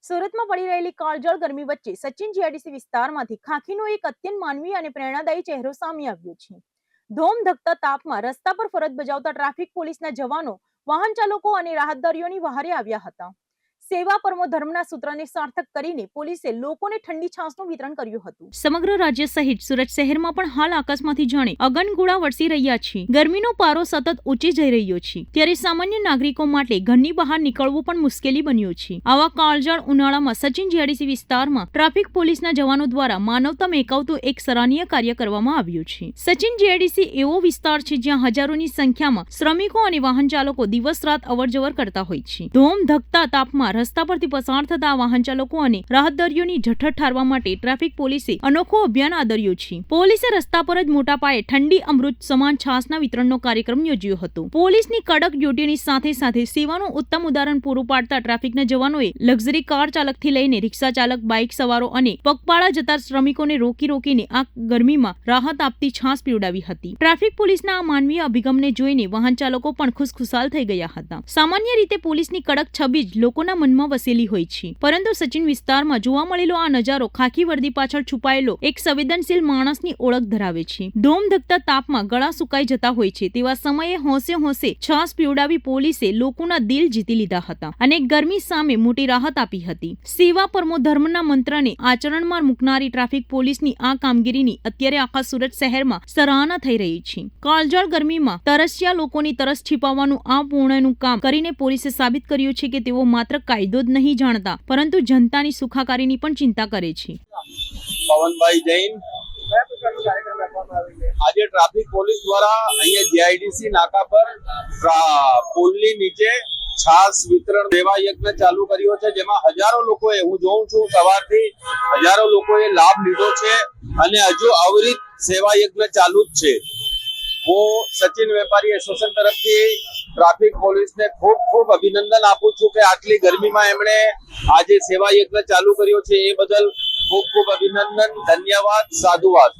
સુરતમાં પડી રહેલી કાળઝાળ ગરમી વચ્ચે સચિન જીઆઈડીસી વિસ્તારમાંથી ખાખીનો એક અત્યંત માનવીય અને પ્રેરણાદાયી ચહેરો સામે આવ્યો છે. ધોમધખતા તાપમાં રસ્તા પર ફરજ બજાવતા ટ્રાફિક પોલીસના જવાનો, વાહન ચાલકો અને રાહદારીઓની વહારે આવ્યા હતા. સેવા પરમો ધર્મના સૂત્રને સાર્થક કરીને પોલીસે લોકોને ઠંડી છાસનું વિતરણ કર્યું હતું. સમગ્ર રાજ્ય સહિત સુરત શહેરમાં પણ હાલ આકાશમાંથી જાણે અગનગોળા વરસી રહ્યા છે. ગરમીનો પારો સતત ઊંચે જઈ રહ્યો છે, ત્યારે સામાન્ય નાગરિકો માટે ઘરની બહાર નીકળવું પણ મુશ્કેલી બન્યું છે. આવા કાળઝાળ ઉનાળામાં સચિન જીઆઈડીસી વિસ્તારમાં ટ્રાફિક પોલીસના જવાનો દ્વારા માનવતા મેકાવતું એક સરાહનીય કાર્ય કરવામાં આવ્યું છે. સચિન જીઆઈડીસી એવો વિસ્તાર છે જ્યાં હજારોની સંખ્યામાં શ્રમિકો અને વાહન ચાલકો દિવસ રાત અવરજવર કરતા હોય છે. ધોમધખતા તાપમાં રસ્તા પરથી પસાર થતા વાહન ચાલકો અને રાહદારીઓની જઠર ઠારવા માટે ટ્રાફિક પોલીસે અનોખો અભિયાન આદર્યું છે. પોલીસે રસ્તા પર જ મોટા પાયે ઠંડી અમૃત સમાન છાસના વિતરણનો કાર્યક્રમ યોજ્યો હતો. પોલીસની કડક ડ્યુટીની સાથે સાથે સેવાનું ઉત્તમ ઉદાહરણ પૂરું પાડતા ટ્રાફિકના જવાનોએ લક્ઝરી કાર ચાલકથી લઈને રિક્ષા ચાલક, બાઇક સવારો અને પગપાળા જતા શ્રમિકોને રોકીને આ ગરમીમાં રાહત આપતી છાસ પીવડાવી હતી. ટ્રાફિક પોલીસના આ માનવીય અભિગમને જોઈને વાહન ચાલકો પણ ખુશખુશાલ થઈ ગયા હતા. સામાન્ય રીતે પોલીસની કડક છબી જ લોકોના મનમાં વસેલી હોય છે, પરંતુ સચિન વિસ્તારમાં જોવા મળેલો આ નજારો ખાખી વર્દી પાછળ છુપાયેલો એક સંવેદનશીલ માણસની ઓળખ ધરાવે છે. ધોમધખતા તાપમાં ગળા સુકાઈ જતા હોય છે તેવા સમયે હોંશે છાસ પીવડાવી પોલીસે લોકોના દિલ જીતી લીધા હતા અને ગરમી સામે મોટી રાહત આપી હતી. સેવા પરમો ધર્મના મંત્રને આચરણમાં મૂકનારી ટ્રાફિક પોલીસની આ કામગીરીની અત્યારે આખા સુરત શહેરમાં સરાહના થઈ રહી છે. કાળઝાળ ગરમીમાં તરસ્યા લોકોની તરસ छिपावવાનું આ પૂર્ણનું કામ કરીને પોલીસે સાબિત કર્યું છે કે તેઓ માત્ર કાયદો જ નહીં જાણતા, પરંતુ જનતાની સુખાકારીની પણ ચિંતા કરે છે. પવનભાઈ જૈન. આજે ટ્રાફિક પોલીસ દ્વારા અહીંયા જીઆઈડીસી નાકા પર પુલની નીચે છાસ વિતરણ સેવા યજ્ઞ ચાલુ કર્યો છે, જેમાં હજારો લોકોએ, હું જોઉં છું સવારથી હજારો લોકોએ લાભ લીધો છે અને હજુ અવિરત સેવા યજ્ઞ ચાલુ જ છે. હું સચિન વેપારી એસોસિએશન તરફથી ટ્રાફિક પોલીસને ખૂબ અભિનંદન આપું છું કે આટલી ગરમીમાં એમણે આજે સેવા યજ્ઞ ચાલુ કર્યો છે. એ બદલ ખૂબ અભિનંદન, ધન્યવાદ, સાધુવાદ.